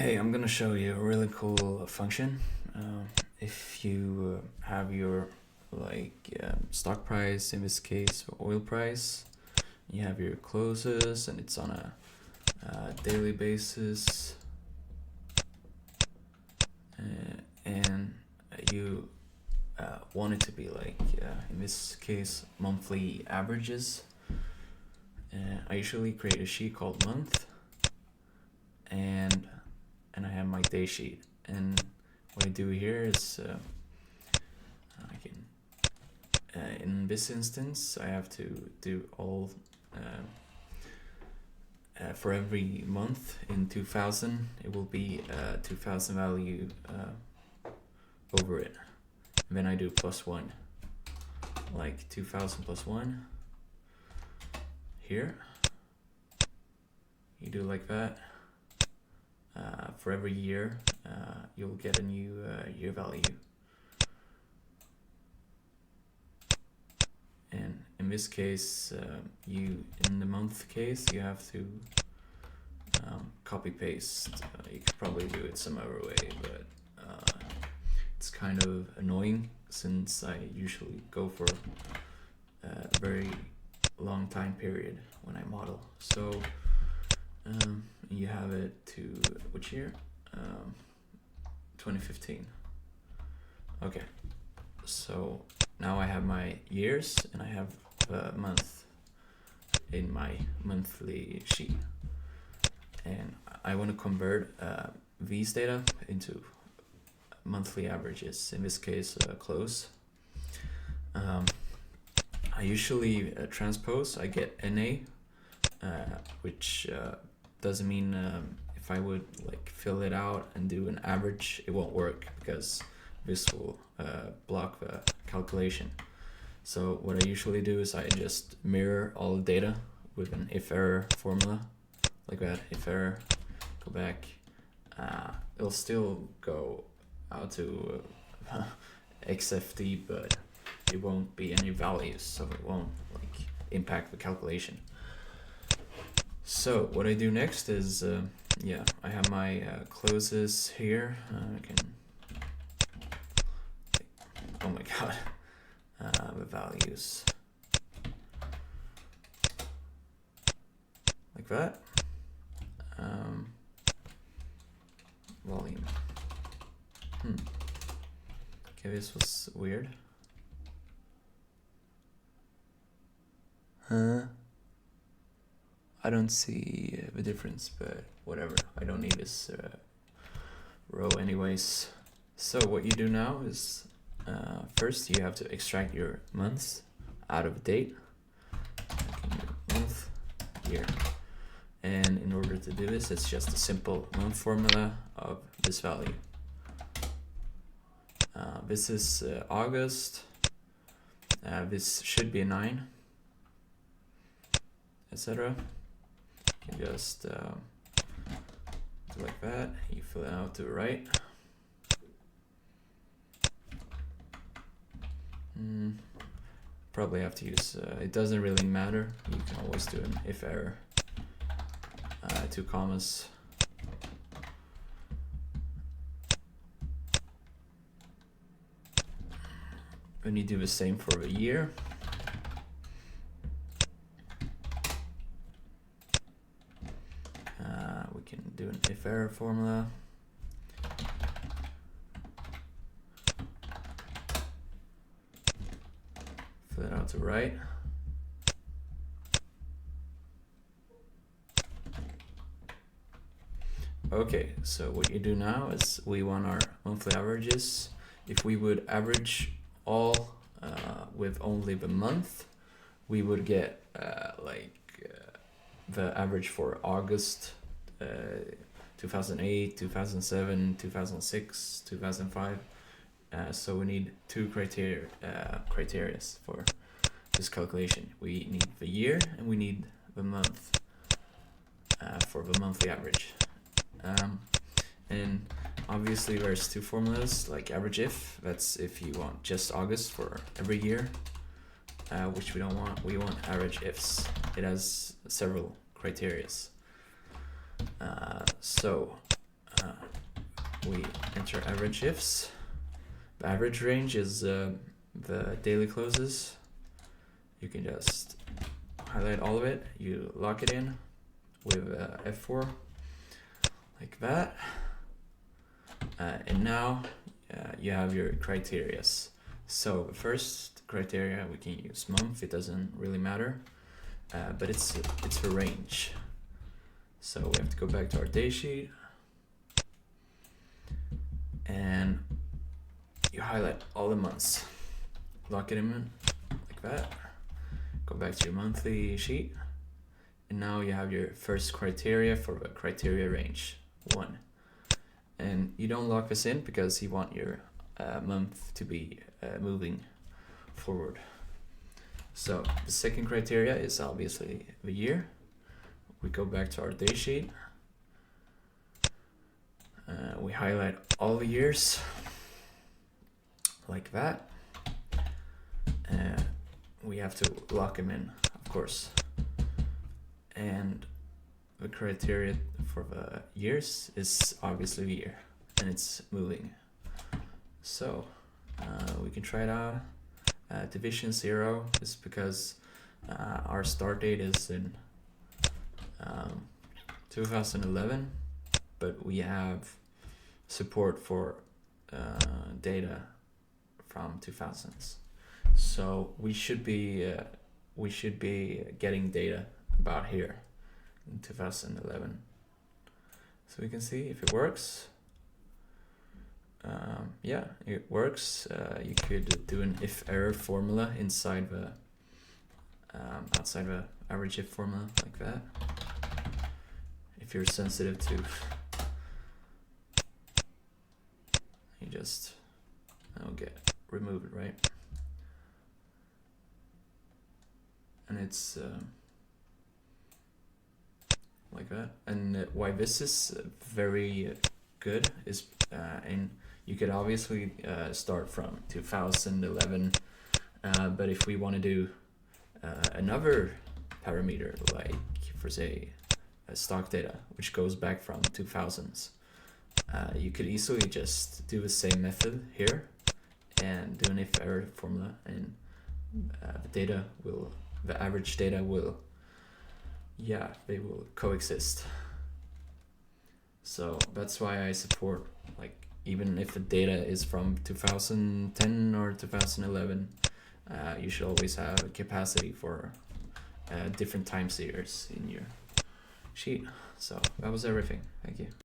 Hey, I'm gonna show you a really cool function. If you have your stock price, in this case oil price, you have your closes and it's on a daily basis, and you want it to be in this case monthly averages. I usually create a sheet called month, and I have my day sheet, and what I do here is I can in this instance I have to do all for every month in 2000 it will be 2000 value over it, and then I do +1, like 2000 +1 here. You do like that. For every year, you'll get a new year value. And in this case, in the month case, you have to copy paste. You could probably do it some other way, but it's kind of annoying since I usually go for a very long time period when I model. So you have it to which year? 2015. Okay, so now I have my years and I have a month in my monthly sheet, and I want to convert these data into monthly averages, in this case close. I usually transpose. I get NA, which doesn't mean if I would fill it out and do an average, it won't work because this will block the calculation. So what I usually do is I just mirror all the data with an if error formula, like that. If error, go back, it'll still go out to XFD, but it won't be any values, so it won't impact the calculation. So what I do next is I have my closes here. I can, oh my god, the values like that. Volume. Okay, this was weird. I don't see the difference, but whatever. I don't need this row anyways. So what you do now is first you have to extract your months out of date. Month, year. And in order to do this, it's just a simple month formula of this value. This is August. This should be a 9, etc. You can just do like that. You fill it out to the right. Probably have to use, it doesn't really matter. You can always do an if error, 2 commas. Then you do the same for a year. We can do an if error formula. Fill it out to right. Okay, so what you do now is we want our monthly averages. If we would average all with only the month, we would get the average for August 2008, 2007, 2006, 2005. So we need 2 criteria for this calculation. We need the year and we need the month for the monthly average. And obviously there's 2 formulas, like AverageIF, that's if you want just August for every year, which we don't want. We want AverageIFS. It has several criterias. So we enter AverageIFS. The average range is the daily closes. You can just highlight all of it, you lock it in with F4 like that, and now you have your criterias. So the first criteria we can use month, it doesn't really matter, but it's a range. So we have to go back to our daysheet, and you highlight all the months, lock it in like that, go back to your monthly sheet, and now you have your first criteria for the criteria range 1. And you don't lock this in because you want your month to be moving forward. So the second criteria is obviously the year. We go back to our daysheet, we highlight all the years like that. We have to lock them in, of course. And the criteria for the years is obviously the year, and it's moving. So we can try it out. Division 0 is because our start date is in 2011, but we have support for data from 2000s. So we should be getting data about here in 2011. So we can see if it works. Yeah, it works. You could do an if-error formula inside the outside the average if formula like that. If you're sensitive to, you just remove it, right? And it's like that. And why this is very good is and you could obviously start from 2011, but if we want to do another parameter, like for say stock data, which goes back from 2000s, you could easily just do the same method here and do an if-error formula, and the average data will, they will coexist. So that's why I support, like, even if the data is from 2010 or 2011, you should always have a capacity for different time series in your sheet. So that was everything. Thank you.